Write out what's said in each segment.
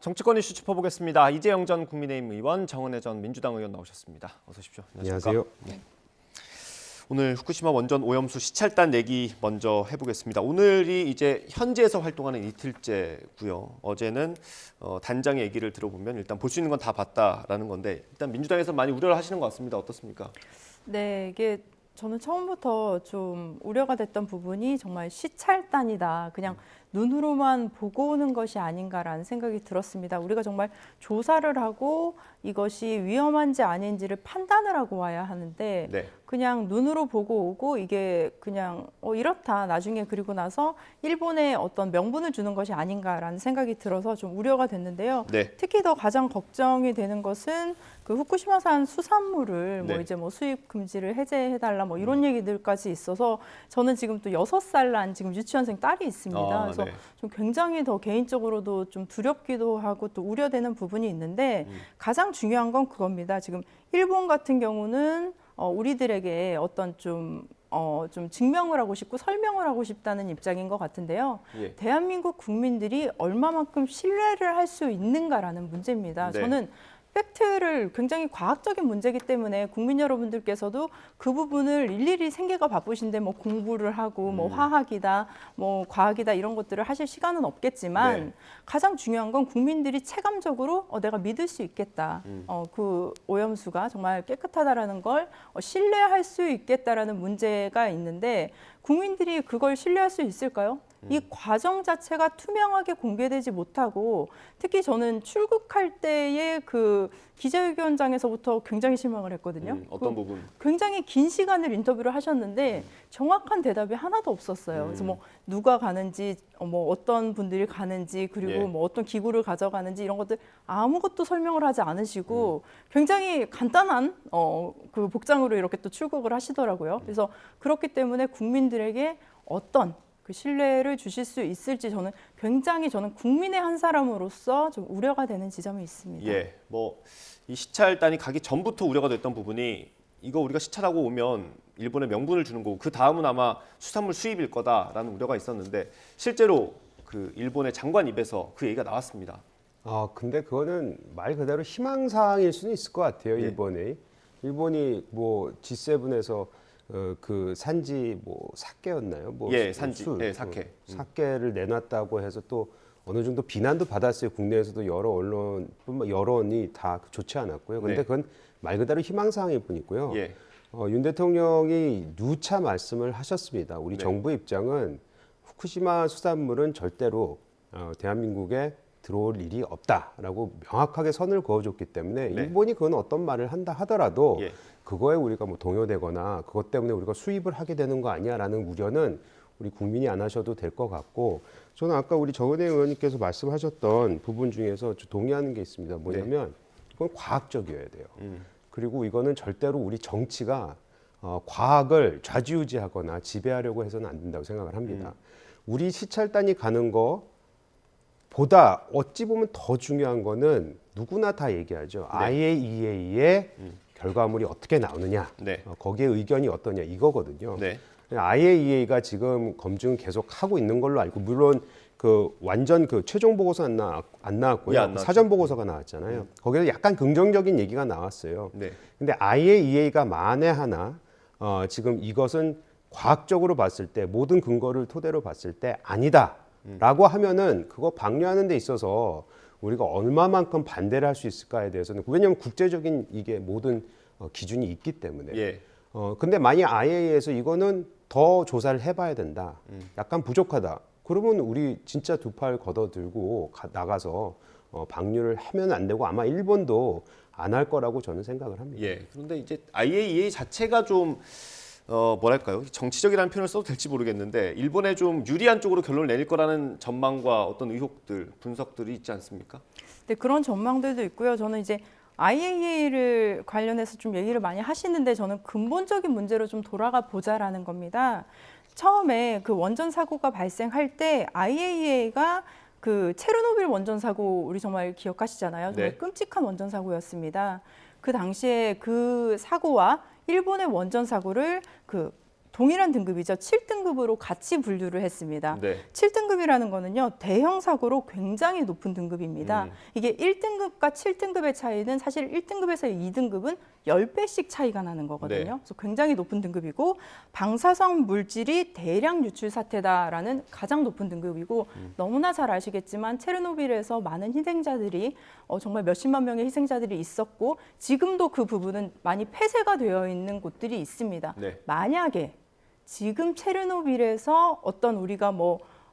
정치권 이슈 짚어보겠습니다. 이재영 전 국민의힘 의원, 정은혜 전 민주당 의원 나오셨습니다. 어서 오십시오. 안녕하세요. 네. 오늘 후쿠시마 원전 오염수 시찰단 얘기 먼저 해보겠습니다. 오늘이 이제 현지에서 활동하는 이틀째고요. 어제는 단장의 얘기를 들어보면 일단 볼 수 있는 건 다 봤다라는 건데 일단 민주당에서 많이 우려를 하시는 것 같습니다. 어떻습니까? 네, 이게 저는 처음부터 좀 우려가 됐던 부분이 정말 시찰단이다. 그냥 눈으로만 보고 오는 것이 아닌가라는 생각이 들었습니다. 우리가 정말 조사를 하고 이것이 위험한지 아닌지를 판단을 하고 와야 하는데 네. 그냥 눈으로 보고 오고 이게 그냥 이렇다 나중에 그리고 나서 일본에 어떤 명분을 주는 것이 아닌가라는 생각이 들어서 좀 우려가 됐는데요. 네. 특히 더 가장 걱정이 되는 것은 그 후쿠시마산 수산물을 네. 이제 수입 금지를 해제해달라 이런 얘기들까지 있어서 저는 지금 또 6살 난 지금 유치원생 딸이 있습니다. 그래서 네. 좀 굉장히 더 개인적으로도 좀 두렵기도 하고 또 우려되는 부분이 있는데 가장 중요한 건 그겁니다. 지금 일본 같은 경우는 우리들에게 어떤 좀 증명을 하고 싶고 설명을 하고 싶다는 입장인 것 같은데요. 예. 대한민국 국민들이 얼마만큼 신뢰를 할 수 있는가라는 문제입니다. 네. 저는 팩트를 굉장히 과학적인 문제이기 때문에 국민 여러분들께서도 그 부분을 일일이 생계가 바쁘신데 공부를 하고 화학이다, 과학이다 이런 것들을 하실 시간은 없겠지만 네. 가장 중요한 건 국민들이 체감적으로 내가 믿을 수 있겠다. 그 오염수가 정말 깨끗하다라는 걸 신뢰할 수 있겠다라는 문제가 있는데 국민들이 그걸 신뢰할 수 있을까요? 이 과정 자체가 투명하게 공개되지 못하고 특히 저는 출국할 때의 그 기자회견장에서부터 굉장히 실망을 했거든요. 어떤 부분? 굉장히 긴 시간을 인터뷰를 하셨는데 정확한 대답이 하나도 없었어요. 그래서 누가 가는지, 어떤 분들이 가는지, 그리고 예. 어떤 기구를 가져가는지 이런 것들 아무것도 설명을 하지 않으시고 굉장히 간단한 그 복장으로 이렇게 또 출국을 하시더라고요. 그래서 그렇기 때문에 국민들에게 어떤 그 신뢰를 주실 수 있을지 저는 국민의 한 사람으로서 좀 우려가 되는 지점이 있습니다. 예, 이 시찰단이 가기 전부터 우려가 됐던 부분이 이거 우리가 시찰하고 오면 일본에 명분을 주는 거고 그 다음은 아마 수산물 수입일 거다라는 우려가 있었는데 실제로 그 일본의 장관 입에서 그 얘기가 나왔습니다. 근데 그거는 말 그대로 희망사항일 수는 있을 것 같아요. 예. 일본이 G7에서 그 산지 사케였나요? 예, 산지. 술, 예, 사케. 사케를 내놨다고 해서 또 어느 정도 비난도 받았어요. 국내에서도 여론이 다 좋지 않았고요. 근데 네. 그건 말 그대로 희망사항일 뿐이고요. 예. 윤 대통령이 누차 말씀을 하셨습니다. 우리 네. 정부 입장은 후쿠시마 수산물은 절대로 대한민국에 들어올 일이 없다라고 명확하게 선을 그어줬기 때문에 네. 일본이 그건 어떤 말을 한다 하더라도 예. 그거에 우리가 동요되거나 그것 때문에 우리가 수입을 하게 되는 거 아니야라는 우려는 우리 국민이 안 하셔도 될 것 같고 저는 아까 우리 정은혜 의원님께서 말씀하셨던 부분 중에서 동의하는 게 있습니다. 뭐냐면 그건 과학적이어야 돼요. 그리고 이거는 절대로 우리 정치가 과학을 좌지우지하거나 지배하려고 해서는 안 된다고 생각을 합니다. 우리 시찰단이 가는 거보다 어찌 보면 더 중요한 거는 누구나 다 얘기하죠. 네. IAEA의 결과물이 어떻게 나오느냐, 네. 거기에 의견이 어떠냐 이거거든요. 네. IAEA가 지금 검증 계속 하고 있는 걸로 알고 물론 그 완전 그 최종 보고서 안 나왔고요. 예, 안 나왔죠. 사전 보고서가 나왔잖아요. 거기서 약간 긍정적인 얘기가 나왔어요. 네. 근데 IAEA가 만에 하나 지금 이것은 과학적으로 봤을 때 모든 근거를 토대로 봤을 때 아니다라고 하면은 그거 방류하는 데 있어서 우리가 얼마만큼 반대를 할 수 있을까에 대해서는 왜냐하면 국제적인 이게 모든 기준이 있기 때문에. 예. 근데 만약 IAEA에서 이거는 더 조사를 해봐야 된다. 약간 부족하다. 그러면 우리 진짜 두 팔 걷어들고 나가서 방류를 하면 안 되고 아마 일본도 안 할 거라고 저는 생각을 합니다. 예. 그런데 이제 IAEA 자체가 좀 뭐랄까요? 정치적이라는 표현을 써도 될지 모르겠는데 일본에 좀 유리한 쪽으로 결론을 내릴 거라는 전망과 어떤 의혹들, 분석들이 있지 않습니까? 네, 그런 전망들도 있고요. 저는 이제 IAEA를 관련해서 좀 얘기를 많이 하시는데 저는 근본적인 문제로 좀 돌아가 보자라는 겁니다. 처음에 그 원전 사고가 발생할 때 IAEA가 그 체르노빌 원전 사고 우리 정말 기억하시잖아요. 정말 네. 끔찍한 원전 사고였습니다. 그 당시에 그 사고와 일본의 원전 사고를 그 동일한 등급이죠. 7등급으로 같이 분류를 했습니다. 네. 7등급이라는 거는요, 대형 사고로 굉장히 높은 등급입니다. 이게 1등급과 7등급의 차이는 사실 1등급에서 2등급은 10배씩 차이가 나는 거거든요. 네. 그래서 굉장히 높은 등급이고 방사성 물질이 대량 유출 사태다라는 가장 높은 등급이고 너무나 잘 아시겠지만 체르노빌에서 많은 희생자들이 정말 몇십만 명의 희생자들이 있었고 지금도 그 부분은 많이 폐쇄가 되어 있는 곳들이 있습니다. 네. 만약에 지금 체르노빌에서 어떤 우리가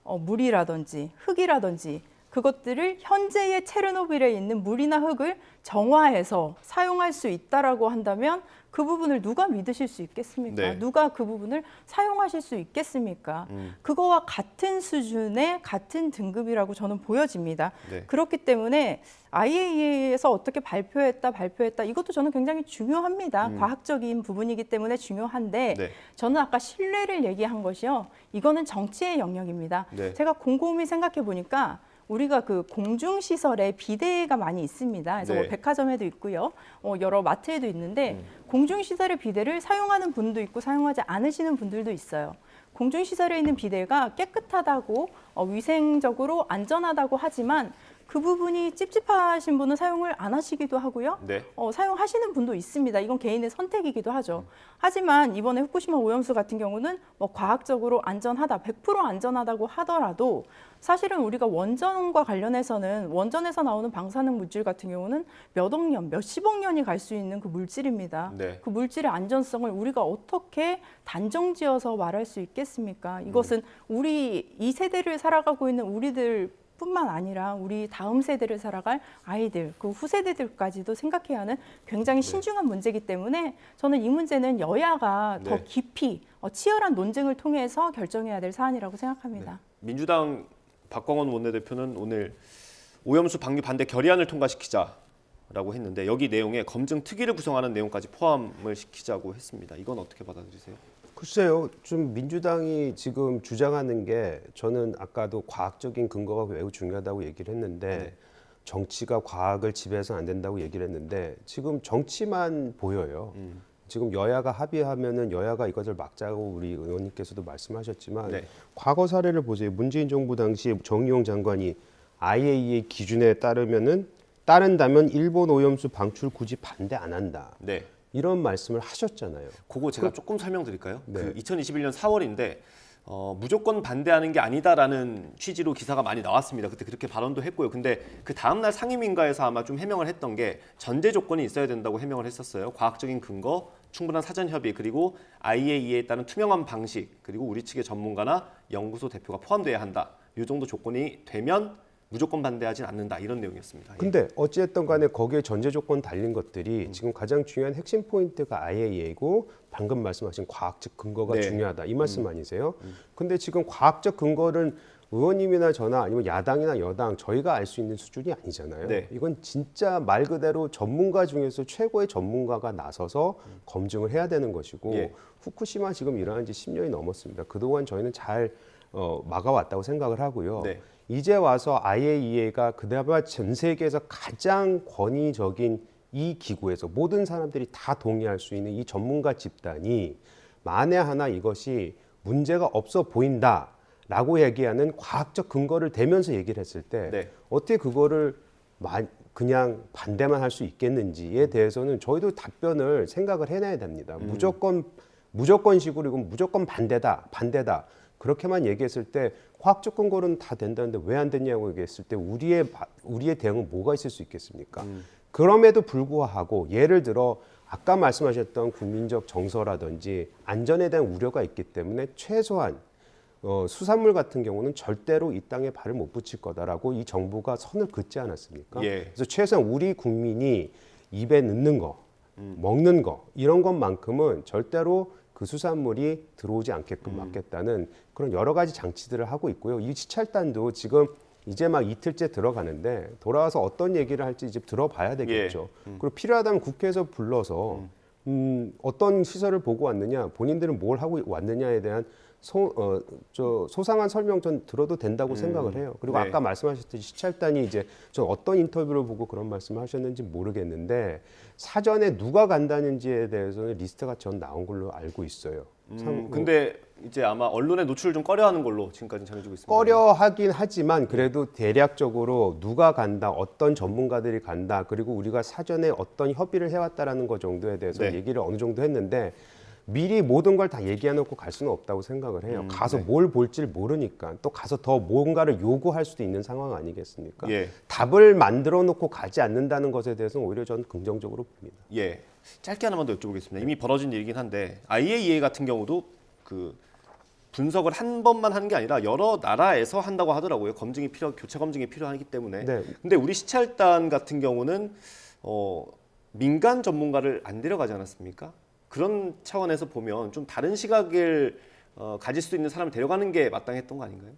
물이라든지 흙이라든지 그것들을 현재의 체르노빌에 있는 물이나 흙을 정화해서 사용할 수 있다라고 한다면 그 부분을 누가 믿으실 수 있겠습니까? 네. 누가 그 부분을 사용하실 수 있겠습니까? 그거와 같은 수준의 같은 등급이라고 저는 보여집니다. 네. 그렇기 때문에 IAEA에서 어떻게 발표했다 이것도 저는 굉장히 중요합니다. 과학적인 부분이기 때문에 중요한데 네. 저는 아까 신뢰를 얘기한 것이요. 이거는 정치의 영역입니다. 네. 제가 곰곰이 생각해 보니까 우리가 그 공중시설에 비대가 많이 있습니다. 그래서 네. 백화점에도 있고요. 여러 마트에도 있는데 공중시설의 비대를 사용하는 분도 있고 사용하지 않으시는 분들도 있어요. 공중시설에 있는 비대가 깨끗하다고 위생적으로 안전하다고 하지만 그 부분이 찝찝하신 분은 사용을 안 하시기도 하고요. 네. 사용하시는 분도 있습니다. 이건 개인의 선택이기도 하죠. 하지만 이번에 후쿠시마 오염수 같은 경우는 과학적으로 안전하다, 100% 안전하다고 하더라도 사실은 우리가 원전과 관련해서는 원전에서 나오는 방사능 물질 같은 경우는 몇억 년, 몇십억 년이 갈 수 있는 그 물질입니다. 네. 그 물질의 안전성을 우리가 어떻게 단정지어서 말할 수 있겠습니까? 이것은 우리 이 세대를 살아가고 있는 우리들 뿐만 아니라 우리 다음 세대를 살아갈 아이들, 그 후세대들까지도 생각해야 하는 굉장히 신중한 문제이기 때문에 저는 이 문제는 여야가 더 네. 깊이 치열한 논쟁을 통해서 결정해야 될 사안이라고 생각합니다. 민주당 박광원 원내대표는 오늘 오염수 방류 반대 결의안을 통과시키자라고 했는데 여기 내용에 검증 특위를 구성하는 내용까지 포함을 시키자고 했습니다. 이건 어떻게 받아들이세요? 글쎄요, 좀 민주당이 지금 주장하는 게 저는 아까도 과학적인 근거가 매우 중요하다고 얘기를 했는데 네. 정치가 과학을 지배해서는 안 된다고 얘기를 했는데 지금 정치만 보여요. 지금 여야가 합의하면은 여야가 이것을 막자고 우리 의원님께서도 말씀하셨지만 네. 과거 사례를 보세요. 문재인 정부 당시 정의용 장관이 IAEA 기준에 따른다면 일본 오염수 방출 굳이 반대 안 한다. 네. 이런 말씀을 하셨잖아요. 그거 제가 조금 설명드릴까요? 네. 그 2021년 4월인데 무조건 반대하는 게 아니다라는 취지로 기사가 많이 나왔습니다. 그때 그렇게 발언도 했고요. 근데 그 다음날 상임위인가에서 아마 좀 해명을 했던 게 전제 조건이 있어야 된다고 해명을 했었어요. 과학적인 근거, 충분한 사전 협의, 그리고 IAEA에 따른 투명한 방식, 그리고 우리 측의 전문가나 연구소 대표가 포함돼야 한다. 이 정도 조건이 되면 무조건 반대하진 않는다. 이런 내용이었습니다. 근데 어찌됐든 간에 거기에 전제 조건 달린 것들이 지금 가장 중요한 핵심 포인트가 IAEA고 방금 말씀하신 과학적 근거가 네. 중요하다. 이 말씀 아니세요? 근데 지금 과학적 근거는 의원님이나 저나 아니면 야당이나 여당 저희가 알 수 있는 수준이 아니잖아요. 네. 이건 진짜 말 그대로 전문가 중에서 최고의 전문가가 나서서 검증을 해야 되는 것이고 예. 후쿠시마 지금 일어난 지 10년이 넘었습니다. 그동안 저희는 잘 막아왔다고 생각을 하고요. 네. 이제 와서 IAEA가 그나마 전 세계에서 가장 권위적인 이 기구에서 모든 사람들이 다 동의할 수 있는 이 전문가 집단이 만에 하나 이것이 문제가 없어 보인다라고 얘기하는 과학적 근거를 대면서 얘기를 했을 때 네. 어떻게 그거를 그냥 반대만 할 수 있겠는지에 대해서는 저희도 답변을 생각을 해내야 됩니다. 무조건식으로 이건 무조건 반대다. 그렇게만 얘기했을 때 과학적 근거는 다 된다는데 왜 안 됐냐고 얘기했을 때 우리의 대응은 뭐가 있을 수 있겠습니까? 그럼에도 불구하고 예를 들어 아까 말씀하셨던 국민적 정서라든지 안전에 대한 우려가 있기 때문에 최소한 수산물 같은 경우는 절대로 이 땅에 발을 못 붙일 거다라고 이 정부가 선을 긋지 않았습니까? 예. 그래서 최소한 우리 국민이 입에 넣는 거, 먹는 거 이런 것만큼은 절대로 그 수산물이 들어오지 않게끔 막겠다는 그런 여러 가지 장치들을 하고 있고요. 이 시찰단도 지금 이제 막 이틀째 들어가는데 돌아와서 어떤 얘기를 할지 이제 들어봐야 되겠죠. 그리고 필요하다면 국회에서 불러서 어떤 시설을 보고 왔느냐, 본인들은 뭘 하고 왔느냐에 대한 소상한 설명 전 들어도 된다고 생각을 해요. 그리고 네. 아까 말씀하셨듯이 시찰단이 이제 저 어떤 인터뷰를 보고 그런 말씀을 하셨는지 모르겠는데 사전에 누가 간다는지에 대해서는 리스트가 전 나온 걸로 알고 있어요. 근데 이제 아마 언론에 노출을 좀 꺼려하는 걸로 지금까지 전해지고 있습니다. 꺼려하긴 하지만 그래도 대략적으로 누가 간다, 어떤 전문가들이 간다, 그리고 우리가 사전에 어떤 협의를 해왔다라는 것 정도에 대해서 네. 얘기를 어느 정도 했는데 미리 모든 걸 다 얘기해놓고 갈 수는 없다고 생각을 해요. 가서 네. 뭘 볼지 모르니까 또 가서 더 뭔가를 요구할 수도 있는 상황 아니겠습니까? 예. 답을 만들어 놓고 가지 않는다는 것에 대해서는 오히려 저는 긍정적으로 봅니다. 예. 짧게 하나만 더 여쭤보겠습니다. 이미 벌어진 일이긴 한데 IAEA 같은 경우도 그 분석을 한 번만 하는 게 아니라 여러 나라에서 한다고 하더라고요. 교차 검증이 필요하기 때문에. 네. 근데 우리 시찰단 같은 경우는 민간 전문가를 안 데려가지 않았습니까? 그런 차원에서 보면 좀 다른 시각을 가질 수 있는 사람을 데려가는 게 마땅했던 거 아닌가요?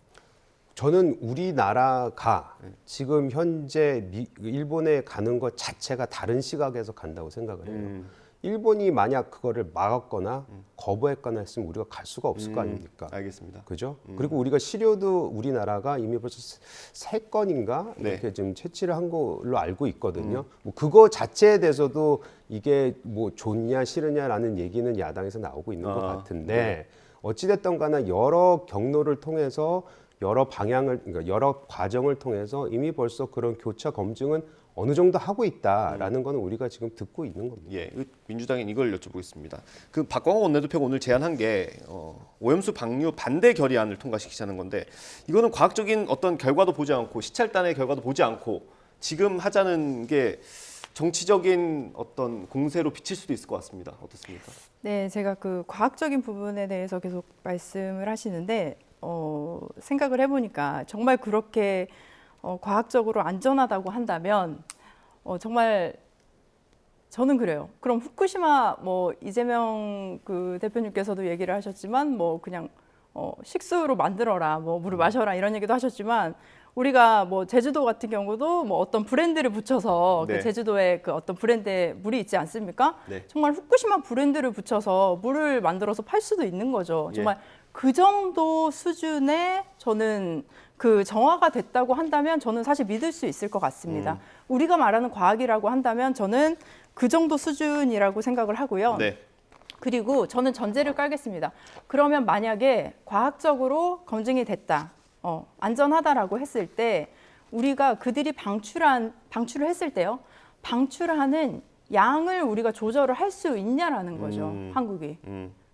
저는 우리나라가 지금 현재 일본에 가는 것 자체가 다른 시각에서 간다고 생각을 해요. 일본이 만약 그거를 막았거나 거부했거나 했으면 우리가 갈 수가 없을 거 아닙니까? 알겠습니다. 그죠? 그리고 우리가 시료도 우리나라가 이미 벌써 3건인가 네. 이렇게 좀 채취를 한 걸로 알고 있거든요. 뭐 그거 자체에 대해서도 이게 뭐 좋냐 싫으냐라는 얘기는 야당에서 나오고 있는 것 같은데 어찌됐든 간에 여러 경로를 통해서 여러 방향을 그러니까 여러 과정을 통해서 이미 벌써 그런 교차 검증은 어느 정도 하고 있다라는 거는 우리가 지금 듣고 있는 겁니다. 예, 민주당인 이걸 여쭤보겠습니다. 그 박광호 원내대표가 오늘 제안한 게 오염수 방류 반대 결의안을 통과시키자는 건데 이거는 과학적인 어떤 결과도 보지 않고 시찰단의 결과도 보지 않고 지금 하자는 게 정치적인 어떤 공세로 비칠 수도 있을 것 같습니다. 어떻습니까? 네, 제가 그 과학적인 부분에 대해서 계속 말씀을 하시는데 생각을 해보니까 정말 그렇게 과학적으로 안전하다고 한다면 정말 저는 그래요. 그럼 후쿠시마 뭐 이재명 그 대표님께서도 얘기를 하셨지만 뭐 그냥 식수로 만들어라, 뭐 물을 마셔라 이런 얘기도 하셨지만 우리가 뭐 제주도 같은 경우도 뭐 어떤 브랜드를 붙여서 네. 그 제주도에 그 어떤 브랜드의 물이 있지 않습니까? 네. 정말 후쿠시마 브랜드를 붙여서 물을 만들어서 팔 수도 있는 거죠. 예. 정말 그 정도 수준의 저는 그 정화가 됐다고 한다면 저는 사실 믿을 수 있을 것 같습니다. 우리가 말하는 과학이라고 한다면 저는 그 정도 수준이라고 생각을 하고요. 네. 그리고 저는 전제를 깔겠습니다. 그러면 만약에 과학적으로 검증이 됐다, 안전하다라고 했을 때 우리가 그들이 방출을 했을 때요, 방출하는 양을 우리가 조절을 할 수 있냐라는 거죠, 한국이.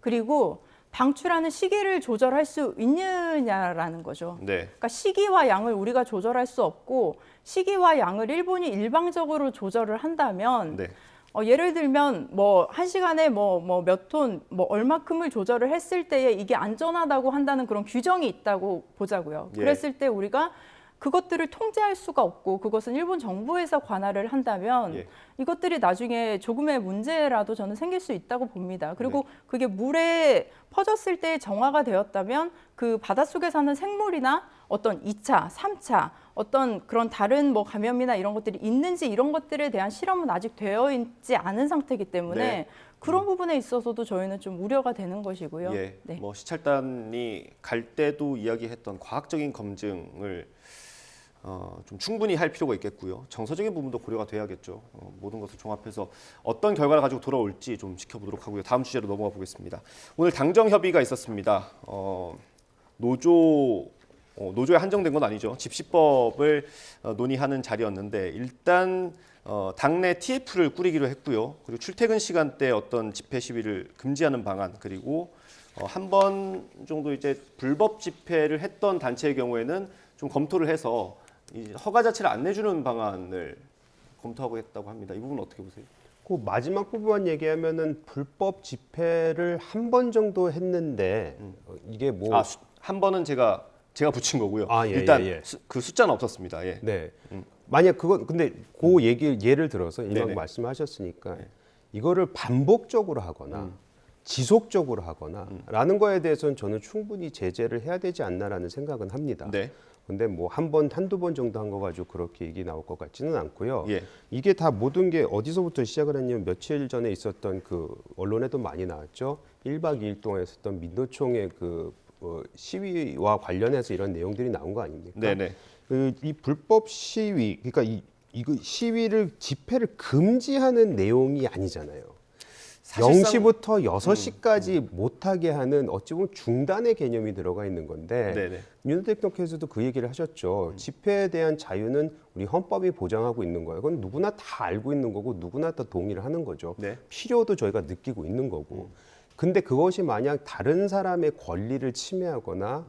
그리고 방출하는 시기를 조절할 수 있느냐라는 거죠. 네. 그러니까 시기와 양을 우리가 조절할 수 없고 시기와 양을 일본이 일방적으로 조절을 한다면 네. 예를 들면 뭐 한 시간에 뭐 몇 톤 뭐 얼마큼을 조절을 했을 때에 이게 안전하다고 한다는 그런 규정이 있다고 보자고요. 예. 그랬을 때 우리가 그것들을 통제할 수가 없고 그것은 일본 정부에서 관할을 한다면 예. 이것들이 나중에 조금의 문제라도 저는 생길 수 있다고 봅니다. 그리고 네. 그게 물에 퍼졌을 때 정화가 되었다면 그 바닷속에 사는 생물이나 어떤 2차, 3차 어떤 그런 다른 뭐 감염이나 이런 것들이 있는지 이런 것들에 대한 실험은 아직 되어 있지 않은 상태이기 때문에 네. 그런 부분에 있어서도 저희는 좀 우려가 되는 것이고요. 예. 네. 뭐 시찰단이 갈 때도 이야기했던 과학적인 검증을 좀 충분히 할 필요가 있겠고요. 정서적인 부분도 고려가 돼야겠죠. 모든 것을 종합해서 어떤 결과를 가지고 돌아올지 좀 지켜보도록 하고요. 다음 주제로 넘어가 보겠습니다. 오늘 당정 협의가 있었습니다. 노조에 한정된 건 아니죠. 집시법을 논의하는 자리였는데 일단 당내 TF를 꾸리기로 했고요. 그리고 출퇴근 시간대 어떤 집회 시위를 금지하는 방안 그리고 한 번 정도 이제 불법 집회를 했던 단체의 경우에는 좀 검토를 해서 이 허가 자체를 안 내주는 방안을 검토하고 했다고 합니다. 이 부분 어떻게 보세요? 그 마지막 부분만 얘기하면은 불법 집회를 한 번 정도 했는데 이게 뭐 한 번은 제가 붙인 거고요. 예, 일단 예. 그 숫자는 없었습니다. 예. 네. 만약 그건 근데 그 예를 들어서 이만 네네. 말씀하셨으니까 이거를 반복적으로 하거나 지속적으로 하거나 라는 거에 대해서는 저는 충분히 제재를 해야 되지 않나라는 생각은 합니다. 네. 근데 뭐 한 번, 한두 번 정도 한 거 가지고 그렇게 얘기 나올 것 같지는 않고요. 예. 이게 다 모든 게 어디서부터 시작을 했냐면 며칠 전에 있었던 그 언론에도 많이 나왔죠. 1박 2일 동안 있었던 민노총의 그 시위와 관련해서 이런 내용들이 나온 거 아닙니까? 네네. 이 불법 시위, 그러니까 이거 시위를 집회를 금지하는 내용이 아니잖아요. 사실상 0시부터 6시까지 못하게 하는 어찌 보면 중단의 개념이 들어가 있는 건데 네네. 윤 대통령께서도 그 얘기를 하셨죠. 집회에 대한 자유는 우리 헌법이 보장하고 있는 거예요. 그건 누구나 다 알고 있는 거고 누구나 다 동의를 하는 거죠. 네. 필요도 저희가 느끼고 있는 거고. 근데 그것이 만약 다른 사람의 권리를 침해하거나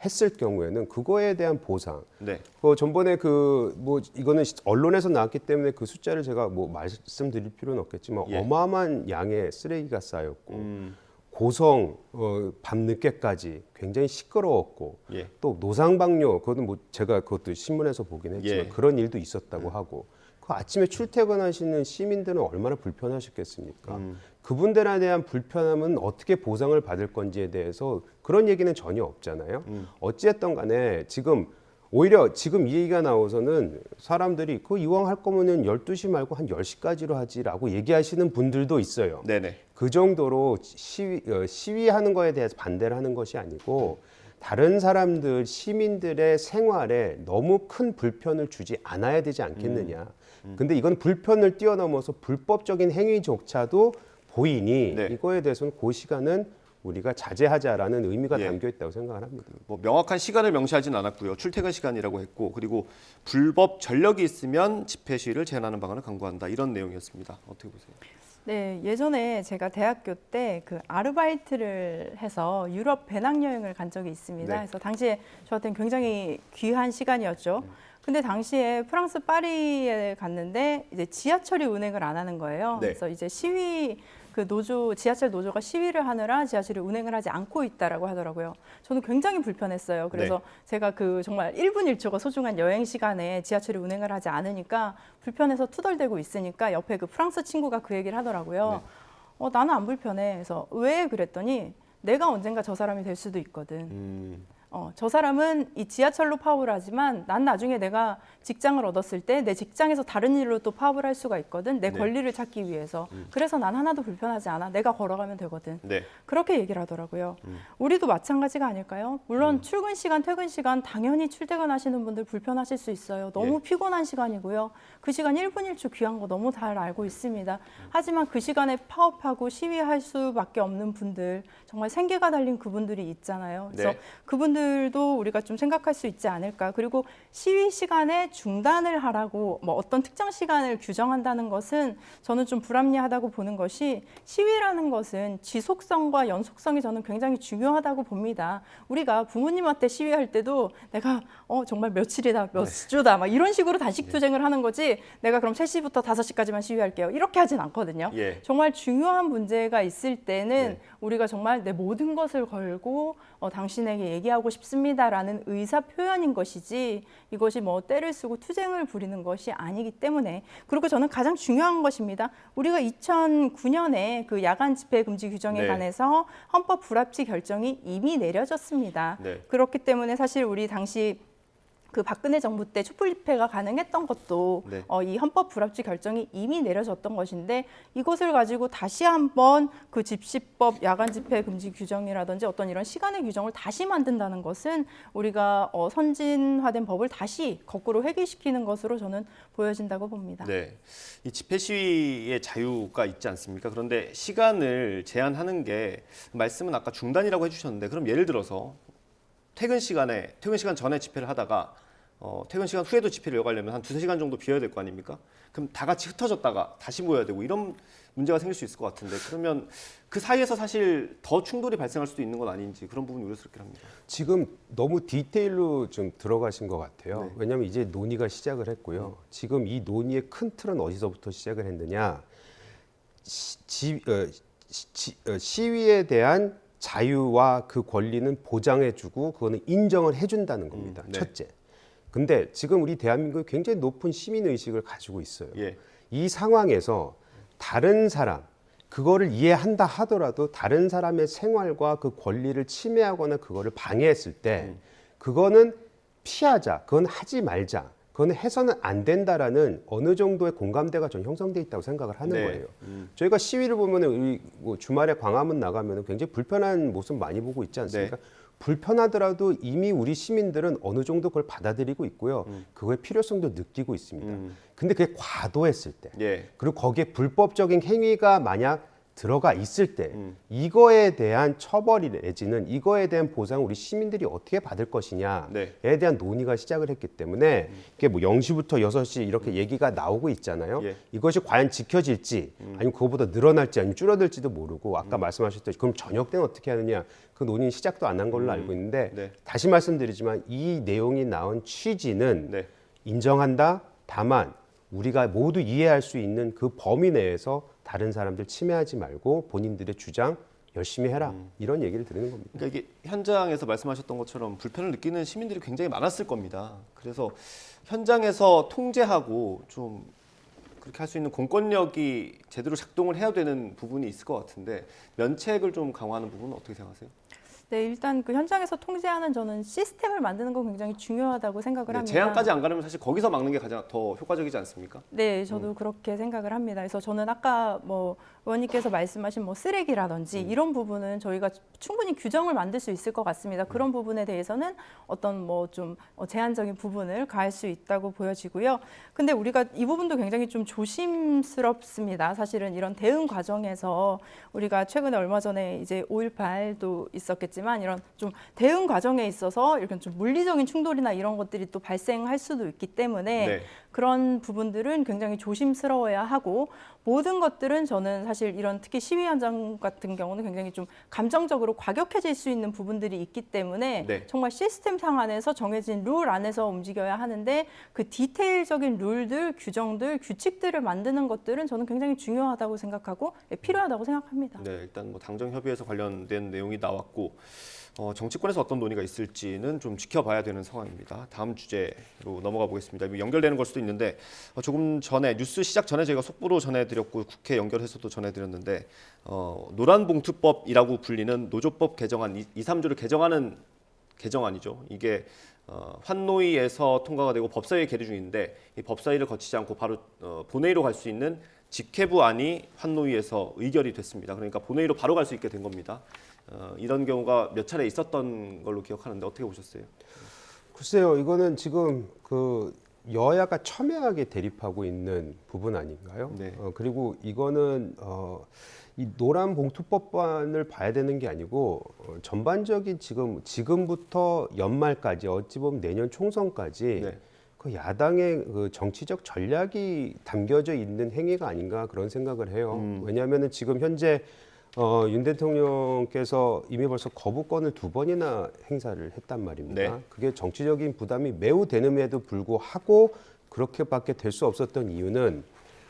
했을 경우에는 그거에 대한 보상. 네. 전번에 이거는 언론에서 나왔기 때문에 그 숫자를 제가 말씀드릴 필요는 없겠지만 예. 어마어마한 양의 쓰레기가 쌓였고 고성 밤 늦게까지 굉장히 시끄러웠고 예. 또 노상방뇨 그것도 제가 그것도 신문에서 보긴 했지만 예. 그런 일도 있었다고 하고 그 아침에 출퇴근하시는 시민들은 얼마나 불편하셨겠습니까? 그분들에 대한 불편함은 어떻게 보상을 받을 건지에 대해서 그런 얘기는 전혀 없잖아요. 어찌됐든 간에 오히려 지금 이 얘기가 나와서는 사람들이 이왕 할 거면은 12시 말고 한 10시까지로 하지라고 얘기하시는 분들도 있어요. 네네. 그 정도로 시위하는 거에 대해서 반대를 하는 것이 아니고 다른 사람들 시민들의 생활에 너무 큰 불편을 주지 않아야 되지 않겠느냐. 근데 이건 불편을 뛰어넘어서 불법적인 행위조차도 보이니 네. 이거에 대해서는 그 시간은 우리가 자제하자라는 의미가 예. 담겨 있다고 생각을 합니다. 뭐 명확한 시간을 명시하진 않았고요. 출퇴근 시간이라고 했고 그리고 불법 전력이 있으면 집회 시위를 제한하는 방안을 강구한다. 이런 내용이었습니다. 어떻게 보세요? 네, 예전에 제가 대학교 때 그 아르바이트를 해서 유럽 배낭여행을 간 적이 있습니다. 네. 그래서 당시에 저한테는 굉장히 귀한 시간이었죠. 근데 당시에 프랑스 파리에 갔는데 이제 지하철이 운행을 안 하는 거예요. 네. 그래서 이제 지하철 노조가 시위를 하느라 지하철이 운행을 하지 않고 있다라고 하더라고요. 저는 굉장히 불편했어요. 그래서 네. 제가 정말 1분 1초가 소중한 여행 시간에 지하철이 운행을 하지 않으니까 불편해서 투덜대고 있으니까 옆에 그 프랑스 친구가 그 얘기를 하더라고요. 나는 안 불편해. 그래서 왜 그랬더니 내가 언젠가 저 사람이 될 수도 있거든. 저 사람은 이 지하철로 파업을 하지만 난 나중에 내가 직장을 얻었을 때 내 직장에서 다른 일로 또 파업을 할 수가 있거든. 내 네. 권리를 찾기 위해서. 그래서 난 하나도 불편하지 않아. 내가 걸어가면 되거든. 네. 그렇게 얘기를 하더라고요. 우리도 마찬가지가 아닐까요? 물론 출근 시간, 퇴근 시간 당연히 출퇴근하시는 분들 불편하실 수 있어요. 너무 피곤한 시간이고요. 그 시간 1분 1초 귀한 거 너무 잘 알고 있습니다. 하지만 그 시간에 파업하고 시위할 수밖에 없는 분들, 정말 생계가 달린 그분들이 있잖아요. 그래서 네. 그분들도 우리가 좀 생각할 수 있지 않을까. 그리고 시위 시간에 중단을 하라고 어떤 특정 시간을 규정한다는 것은 저는 좀 불합리하다고 보는 것이 시위라는 것은 지속성과 연속성이 저는 굉장히 중요하다고 봅니다. 우리가 부모님한테 시위할 때도 내가 정말 며칠이다, 몇 주다 막 이런 식으로 단식 투쟁을 하는 거지 내가 그럼 3시부터 5시까지만 시위할게요. 이렇게 하진 않거든요. 예. 정말 중요한 문제가 있을 때는 우리가 정말 내 모든 것을 걸고 당신에게 얘기하고 싶습니다라는 의사 표현인 것이지 이것이 때를 쓰고 투쟁을 부리는 것이 아니기 때문에 그리고 저는 가장 중요한 것입니다. 우리가 2009년에 그 야간 집회 금지 규정에 네. 관해서 헌법 불합치 결정이 이미 내려졌습니다. 네. 그렇기 때문에 사실 우리 당시 그 박근혜 정부 때 촛불 집회가 가능했던 것도 네. 이 헌법 불합치 결정이 이미 내려졌던 것인데 이것을 가지고 다시 한번 그 집시법 야간 집회 금지 규정이라든지 어떤 이런 시간의 규정을 다시 만든다는 것은 우리가 선진화된 법을 다시 거꾸로 회귀시키는 것으로 저는 보여진다고 봅니다. 네. 이 집회 시위의 자유가 있지 않습니까? 그런데 시간을 제한하는 게 말씀은 아까 중단이라고 해주셨는데 그럼 예를 들어서 퇴근 시간 전에 집회를 하다가 퇴근 시간 후에도 집회를 이어가려면 한 2-3시간 정도 비워야 될 거 아닙니까? 그럼 다 같이 흩어졌다가 다시 모여야 되고 이런 문제가 생길 수 있을 것 같은데 그러면 그 사이에서 사실 더 충돌이 발생할 수도 있는 건 아닌지 그런 부분이 우려스럽긴 합니다. 지금 너무 디테일로 좀 들어가신 것 같아요. 네. 왜냐하면 이제 논의가 시작을 했고요. 지금 이 논의의 큰 틀은 어디서부터 시작을 했느냐? 시위에 대한 자유와 그 권리는 보장해주고 그거는 인정을 해준다는 겁니다. 네. 첫째. 근데 지금 우리 대한민국이 굉장히 높은 시민 의식을 가지고 있어요. 예. 이 상황에서 다른 사람 그거를 이해한다 하더라도 다른 사람의 생활과 그 권리를 침해하거나 그거를 방해했을 때 그거는 피하자, 그건 하지 말자, 그건 해서는 안 된다라는 어느 정도의 공감대가 전 형성돼 있다고 생각을 하는 네. 거예요. 저희가 시위를 보면은 주말에 광화문 나가면은 굉장히 불편한 모습 많이 보고 있지 않습니까? 네. 불편하더라도 이미 우리 시민들은 어느 정도 그걸 받아들이고 있고요. 그거의 필요성도 느끼고 있습니다. 근데 그게 과도했을 때, 예. 그리고 거기에 불법적인 행위가 만약 들어가 있을 때 이거에 대한 처벌이 내지는 이거에 대한 보상을 우리 시민들이 어떻게 받을 것이냐에 네. 대한 논의가 시작을 했기 때문에 이게 뭐 0시부터 6시 이렇게 얘기가 나오고 있잖아요. 예. 이것이 과연 지켜질지 아니면 그거보다 늘어날지 아니면 줄어들지도 모르고 아까 말씀하셨듯이 그럼 저녁 때는 어떻게 하느냐 그 논의 시작도 안 한 걸로 알고 있는데 네. 다시 말씀드리지만 이 내용이 나온 취지는 네. 인정한다. 다만 우리가 모두 이해할 수 있는 그 범위 내에서 다른 사람들 침해하지 말고 본인들의 주장 열심히 해라. 이런 얘기를 드리는 겁니다. 그러니까 이게 현장에서 말씀하셨던 것처럼 불편을 느끼는 시민들이 굉장히 많았을 겁니다. 그래서 현장에서 통제하고 좀 그렇게 할 수 있는 공권력이 제대로 작동을 해야 되는 부분이 있을 것 같은데 면책을 좀 강화하는 부분은 어떻게 생각하세요? 네, 일단 그 현장에서 통제하는 저는 시스템을 만드는 건 굉장히 중요하다고 생각을 네, 합니다. 재앙까지 안 가려면 사실 거기서 막는 게 가장 더 효과적이지 않습니까? 네, 저도 그렇게 생각을 합니다. 그래서 저는 아까 뭐 의원님께서 말씀하신 뭐 쓰레기라든지 이런 부분은 저희가 충분히 규정을 만들 수 있을 것 같습니다. 그런 부분에 대해서는 어떤 뭐 좀 제한적인 부분을 가할 수 있다고 보여지고요. 근데 우리가 이 부분도 굉장히 좀 조심스럽습니다. 사실은 이런 대응 과정에서 우리가 최근에 얼마 전에 이제 5.18도 있었겠지만 이런 좀 대응 과정에 있어서 이렇게 좀 물리적인 충돌이나 이런 것들이 또 발생할 수도 있기 때문에 네. 그런 부분들은 굉장히 조심스러워야 하고 모든 것들은 저는 사실 이런 특히 시위 현장 같은 경우는 굉장히 좀 감정적으로 과격해질 수 있는 부분들이 있기 때문에 네. 정말 시스템상 안에서 정해진 룰 안에서 움직여야 하는데 그 디테일적인 룰들, 규정들, 규칙들을 만드는 것들은 저는 굉장히 중요하다고 생각하고 필요하다고 생각합니다. 네, 일단 뭐 당정 협의에서 관련된 내용이 나왔고 정치권에서 어떤 논의가 있을지는 좀 지켜봐야 되는 상황입니다. 다음 주제로 넘어가 보겠습니다. 연결되는 걸 수도 있는데 조금 전에 뉴스 시작 전에 저희가 속보로 전해드렸고 국회 연결해서도 전해드렸는데 노란봉투법이라고 불리는 노조법 개정안 2, 3조를 개정하는 개정안이죠. 이게 환노위에서 통과가 되고 법사위에 계류 중인데 이 법사위를 거치지 않고 바로 본회의로 갈 수 있는 직회부안이 환노위에서 의결이 됐습니다. 그러니까 본회의로 바로 갈 수 있게 된 겁니다. 이런 경우가 몇 차례 있었던 걸로 기억하는데 어떻게 보셨어요? 글쎄요, 이거는 지금 그 여야가 첨예하게 대립하고 있는 부분 아닌가요? 네. 그리고 이거는 이 노란 봉투법안을 봐야 되는 게 아니고 전반적인 지금부터 연말까지 어찌 보면 내년 총선까지 네. 그 야당의 그 정치적 전략이 담겨져 있는 행위가 아닌가 그런 생각을 해요. 왜냐하면은 지금 현재 윤 대통령께서 이미 벌써 거부권을 2번이나 행사를 했단 말입니다. 네. 그게 정치적인 부담이 매우 되는에도 불구하고 그렇게밖에 될 수 없었던 이유는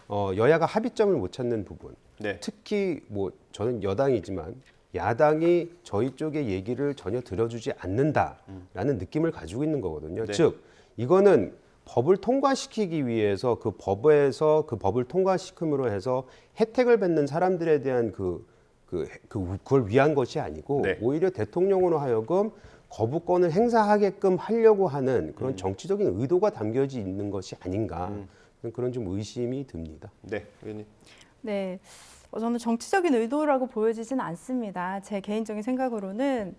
여야가 합의점을 못 찾는 부분. 네. 특히 뭐 저는 여당이지만 야당이 저희 쪽의 얘기를 전혀 들어주지 않는다라는 느낌을 가지고 있는 거거든요. 네. 즉 이거는 법을 통과시키기 위해서 그 법에서 그 법을 통과시킴으로 해서 혜택을 받는 사람들에 대한 그걸 위한 것이 아니고 네. 오히려 대통령으로 하여금 거부권을 행사하게끔 하려고 하는 그런 정치적인 의도가 담겨져 있는 것이 아닌가 그런 좀 의심이 듭니다. 네, 의원님. 네, 저는 정치적인 의도라고 보여지진 않습니다. 제 개인적인 생각으로는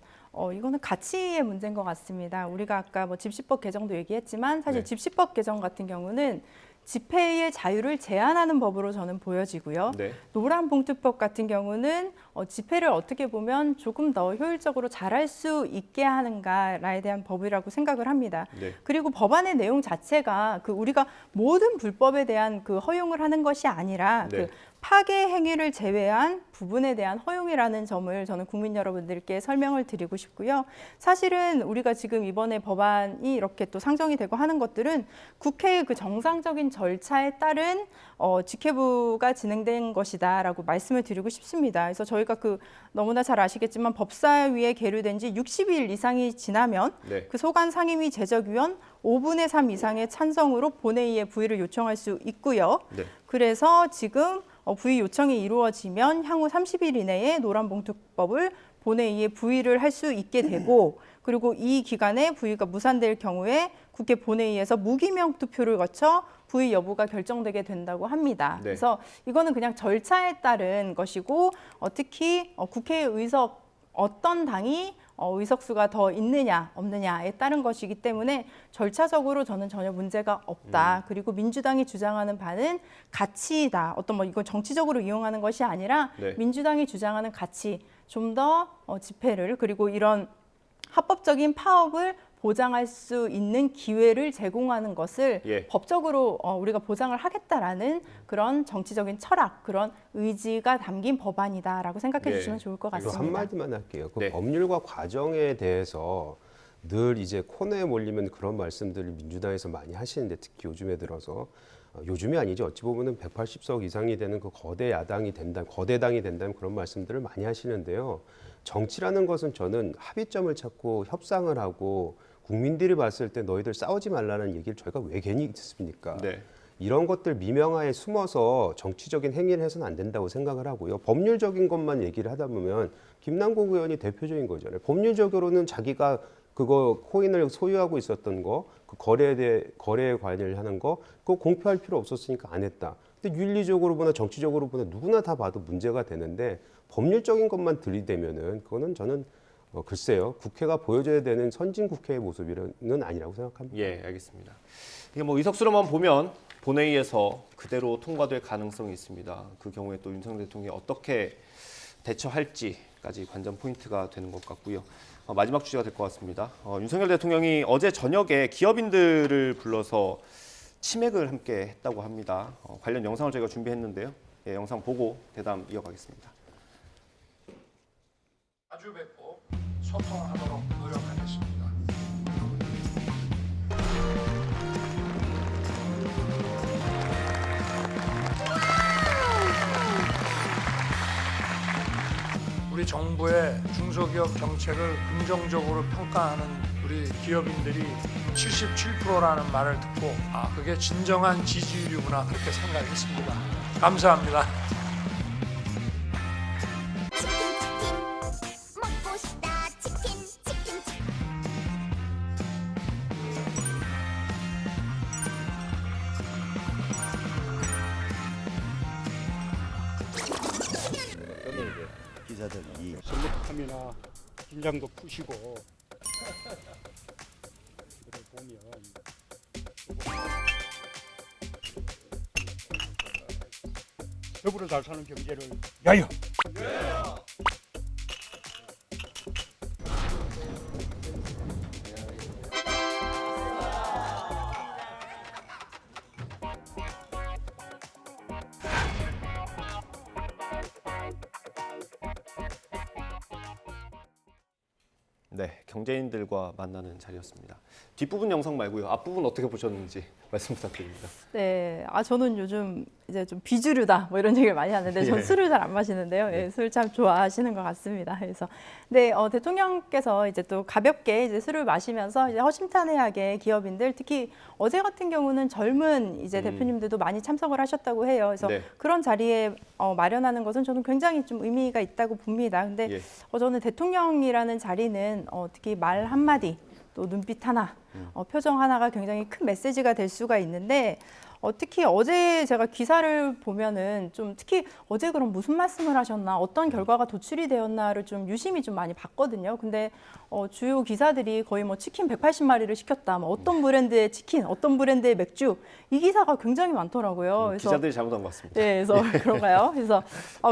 이거는 가치의 문제인 것 같습니다. 우리가 아까 뭐 집시법 개정도 얘기했지만 사실 네. 집시법 개정 같은 경우는 집회의 자유를 제한하는 법으로 저는 보여지고요. 네. 노란봉투법 같은 경우는 집회를 어떻게 보면 조금 더 효율적으로 잘할 수 있게 하는가에 대한 법이라고 생각을 합니다. 네. 그리고 법안의 내용 자체가 우리가 모든 불법에 대한 허용을 하는 것이 아니라 네. 파괴 행위를 제외한 부분에 대한 허용이라는 점을 저는 국민 여러분들께 설명을 드리고 싶고요. 사실은 우리가 지금 이번에 법안이 이렇게 또 상정이 되고 하는 것들은 국회의 그 정상적인 절차에 따른 직회부가 진행된 것이다라고 말씀을 드리고 싶습니다. 그래서 저희가 너무나 잘 아시겠지만 법사위에 계류된 지 60일 이상이 지나면 네. 그 소관 상임위 제적위원 5분의 3 이상의 찬성으로 본회의에 부의를 요청할 수 있고요. 네. 그래서 지금 부의 요청이 이루어지면 향후 30일 이내에 노란봉투법을 본회의에 부의를 할 수 있게 되고 그리고 이 기간에 부의가 무산될 경우에 국회 본회의에서 무기명 투표를 거쳐 부의 여부가 결정되게 된다고 합니다. 네. 그래서 이거는 그냥 절차에 따른 것이고 특히 국회의 의석 어떤 당이 의석수가 더 있느냐 없느냐에 따른 것이기 때문에 절차적으로 저는 전혀 문제가 없다. 그리고 민주당이 주장하는 바는 가치다. 어떤 뭐 이건 정치적으로 이용하는 것이 아니라 네. 민주당이 주장하는 가치, 좀 더 집회를 그리고 이런 합법적인 파업을 보장할 수 있는 기회를 제공하는 것을 예. 법적으로 우리가 보장을 하겠다라는 그런 정치적인 철학, 그런 의지가 담긴 법안이다라고 생각해 네. 주시면 좋을 것 이거 같습니다. 한마디만 할게요. 그 네. 법률과 과정에 대해서 늘 이제 코너에 몰리면 그런 말씀들을 민주당에서 많이 하시는데 특히 요즘에 들어서 요즘이 아니죠. 어찌 보면은 180석 이상이 되는 그 거대 야당이 된다, 거대당이 된다는 그런 말씀들을 많이 하시는데요. 정치라는 것은 저는 합의점을 찾고 협상을 하고 국민들이 봤을 때 너희들 싸우지 말라는 얘기를 저희가 왜 괜히 듣습니까? 네. 이런 것들 미명하에 숨어서 정치적인 행위를 해서는 안 된다고 생각을 하고요. 법률적인 것만 얘기를 하다 보면 김남국 의원이 대표적인 거잖아요. 법률적으로는 자기가 그거 코인을 소유하고 있었던 거, 그 거래에 관여를 하는 거, 그거 공표할 필요 없었으니까 안 했다. 근데 윤리적으로 보나 정치적으로 보나 누구나 다 봐도 문제가 되는데 법률적인 것만 들이대면은 그거는 저는 글쎄요, 국회가 보여줘야 되는 선진 국회의 모습은 아니라고 생각합니다. 예, 알겠습니다. 이게 뭐 의석수로만 보면 본회의에서 그대로 통과될 가능성이 있습니다. 그 경우에 또 윤석열 대통령이 어떻게 대처할지까지 관전 포인트가 되는 것 같고요. 마지막 주제가 될 것 같습니다. 윤석열 대통령이 어제 저녁에 기업인들을 불러서 치맥을 함께 했다고 합니다. 관련 영상을 저희가 준비했는데요. 예, 영상 보고 대담 이어가겠습니다. 자주 뵙고 소통하도록 노력하겠습니다. 우리 정부의 중소기업 정책을 긍정적으로 평가하는 우리 기업인들이 77%라는 말을 듣고 그게 진정한 지지율이구나 그렇게 생각했습니다. 감사합니다. 먹고 싶다 치킨 치킨 기자들이 선거탐이나 긴장도 푸시고 그걸 보면 더불어 잘 사는 경제를 위하여 네, 경제인들과 만나는 자리였습니다. 뒷부분 영상 말고요. 앞부분 어떻게 보셨는지 말씀 부탁드립니다. 네, 저는 요즘 이제 좀 비주류다 뭐 이런 얘기를 많이 하는데 전 예. 술을 잘 안 마시는데요. 예, 술 참 좋아하시는 것 같습니다. 그래서 네, 대통령께서 이제 또 가볍게 이제 술을 마시면서 이제 허심탄회하게 기업인들 특히 어제 같은 경우는 젊은 이제 대표님들도 많이 참석을 하셨다고 해요. 그래서 네. 그런 자리에 마련하는 것은 저는 굉장히 좀 의미가 있다고 봅니다. 근데 예. 저는 대통령이라는 자리는 특히 말 한마디 또 눈빛 하나, 표정 하나가 굉장히 큰 메시지가 될 수가 있는데 특히 어제 제가 기사를 보면은 좀 특히 어제 그럼 무슨 말씀을 하셨나, 어떤 결과가 도출이 되었나를 좀 유심히 좀 많이 봤거든요. 근데 주요 기사들이 거의 뭐 치킨 180마리를 시켰다, 뭐 어떤 브랜드의 치킨, 어떤 브랜드의 맥주, 이 기사가 굉장히 많더라고요. 그래서 기자들이 잘못한 것 같습니다. 네, 그래서 그런가요?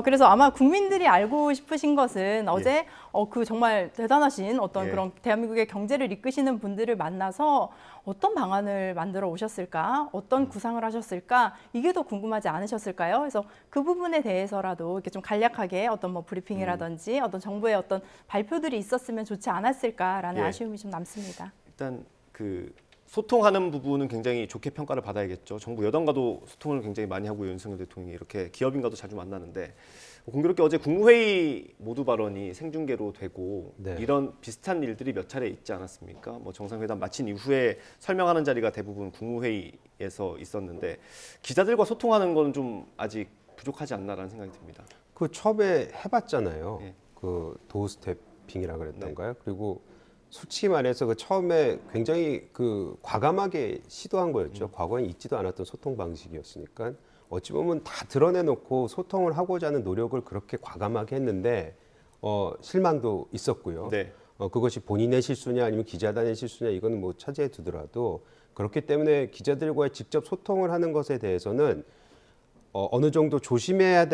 그래서 아마 국민들이 알고 싶으신 것은 어제 그 정말 대단하신 어떤 예. 그런 대한민국의 경제를 이끄시는 분들을 만나서 어떤 방안을 만들어 오셨을까? 어떤 구상을 하셨을까? 이게 더 궁금하지 않으셨을까요? 그래서 그 부분에 대해서라도 이렇게 좀 간략하게 어떤 뭐 브리핑이라든지 어떤 정부의 어떤 발표들이 있었으면 좋지 않았을까라는 예. 아쉬움이 좀 남습니다. 일단 그 소통하는 부분은 굉장히 좋게 평가를 받아야겠죠. 정부 여당과도 소통을 굉장히 많이 하고요. 윤석열 대통령이 이렇게 기업인과도 자주 만나는데 공교롭게 어제 국무회의 모두 발언이 생중계로 되고 네. 이런 비슷한 일들이 몇 차례 있지 않았습니까? 뭐 정상회담 마친 이후에 설명하는 자리가 대부분 국무회의에서 있었는데 기자들과 소통하는 건 좀 아직 부족하지 않나라는 생각이 듭니다. 그 처음에 해봤잖아요. 예. 그 도어스태핑이라 네. 그랬던가요? 그리고 솔직히 말해서 그 처음에 굉장히 그 과감하게 시도한 거였죠. 과거에 있지도 않았던 소통 방식이었으니까 어찌 보면 다 드러내놓고 소통을 하고자 하는 노력을 그렇게 과감하게 했는데 실망도 있었고요. 네. 그것이 본인의 실수냐 아니면 기자단의 실수냐 이거는 뭐 차지해 두더라도 그렇기 때문에 기자들과의 직접 소통을 하는 것에 대해서는 어느 정도 조심해야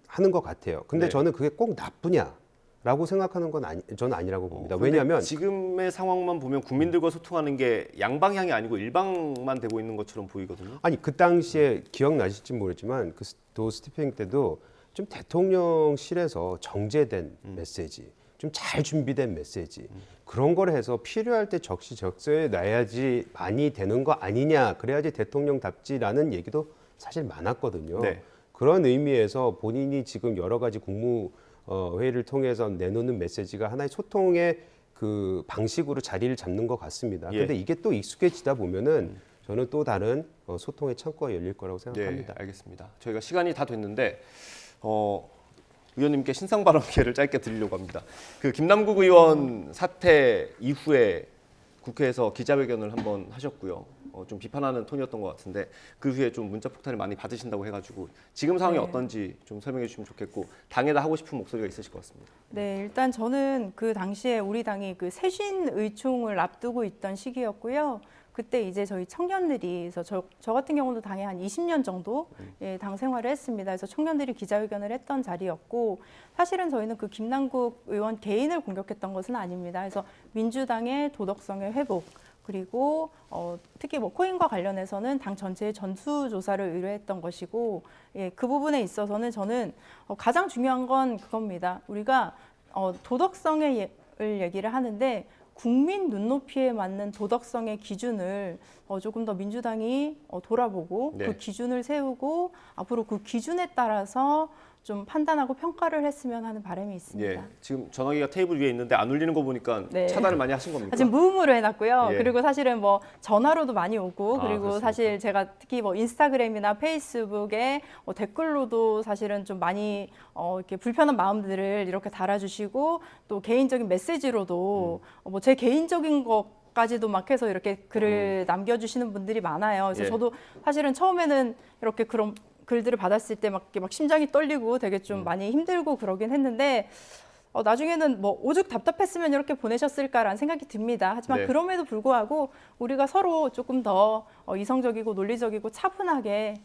하는 것 같아요. 근데 네. 저는 그게 꼭 나쁘냐라고 생각하는 건 저는 아니라고 봅니다. 그런데 왜냐하면 지금의 상황만 보면 국민들과 소통하는 게 양방향이 아니고 일방만 되고 있는 것처럼 보이거든요. 아니 그 당시에 기억나실지 모르지만 그 스티핑 때도 좀 대통령실에서 정제된 메시지, 좀 잘 준비된 메시지 그런 걸 해서 필요할 때 적시적소에 놔야지 많이 되는 거 아니냐 그래야지 대통령답지라는 얘기도 사실 많았거든요. 네. 그런 의미에서 본인이 지금 여러 가지 국무회의를 통해서 내놓는 메시지가 하나의 소통의 그 방식으로 자리를 잡는 것 같습니다. 예. 그런데 이게 또 익숙해지다 보면은 저는 또 다른 소통의 창구가 열릴 거라고 생각합니다. 네, 알겠습니다. 저희가 시간이 다 됐는데 의원님께 신상 발언 기회를 짧게 드리려고 합니다. 그 김남국 의원 사태 이후에 국회에서 기자회견을 한번 하셨고요. 좀 비판하는 톤이었던 것 같은데 그 후에 좀 문자 폭탄을 많이 받으신다고 해가지고 지금 상황이 네. 어떤지 좀 설명해 주시면 좋겠고 당에다 하고 싶은 목소리가 있으실 것 같습니다. 네, 일단 저는 그 당시에 우리 당이 그 쇄신 의총을 앞두고 있던 시기였고요. 그때 이제 저희 청년들이, 그래서 저 같은 경우도 당에 한 20년 정도 당 생활을 했습니다. 그래서 청년들이 기자회견을 했던 자리였고, 사실은 저희는 그 김남국 의원 개인을 공격했던 것은 아닙니다. 그래서 민주당의 도덕성의 회복, 그리고 특히 뭐 코인과 관련해서는 당 전체의 전수조사를 의뢰했던 것이고, 그 부분에 있어서는 저는 가장 중요한 건 그겁니다. 우리가 도덕성을 얘기를 하는데 국민 눈높이에 맞는 도덕성의 기준을 조금 더 민주당이 돌아보고 네. 그 기준을 세우고 앞으로 그 기준에 따라서 좀 판단하고 평가를 했으면 하는 바람이 있습니다. 예, 지금 전화기가 테이블 위에 있는데 안 울리는 거 보니까 네. 차단을 많이 하신 겁니까? 지금 무음으로 해놨고요. 예. 그리고 사실은 뭐 전화로도 많이 오고 아, 그리고 그렇습니까? 사실 제가 특히 뭐 인스타그램이나 페이스북에 댓글로도 사실은 좀 많이 이렇게 불편한 마음들을 이렇게 달아주시고 또 개인적인 메시지로도 뭐 제 개인적인 것까지도 막 해서 이렇게 글을 남겨주시는 분들이 많아요. 그래서 예. 저도 사실은 처음에는 이렇게 그런 글들을 받았을 때 막 심장이 떨리고 되게 좀 많이 힘들고 그러긴 했는데 나중에는 뭐 오죽 답답했으면 이렇게 보내셨을까라는 생각이 듭니다. 하지만 네. 그럼에도 불구하고 우리가 서로 조금 더 이성적이고 논리적이고 차분하게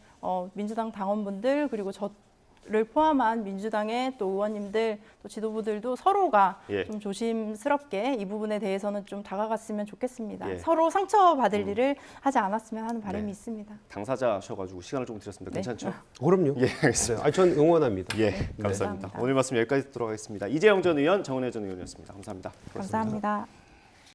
민주당 당원분들 그리고 저를 포함한 민주당의 또 의원님들 또 지도부들도 서로가 예. 좀 조심스럽게 이 부분에 대해서는 좀 다가갔으면 좋겠습니다. 예. 서로 상처받을 일을 하지 않았으면 하는 바람이 네. 있습니다. 당사자셔가지고 시간을 좀 드렸습니다. 네. 괜찮죠? 그럼요. 예, 알겠습니다. 네, 전 응원합니다. 예, 네, 감사합니다. 감사합니다. 오늘 말씀 여기까지 들어가겠습니다. 이재영 전 의원, 정은혜 전 의원이었습니다. 감사합니다. 감사합니다.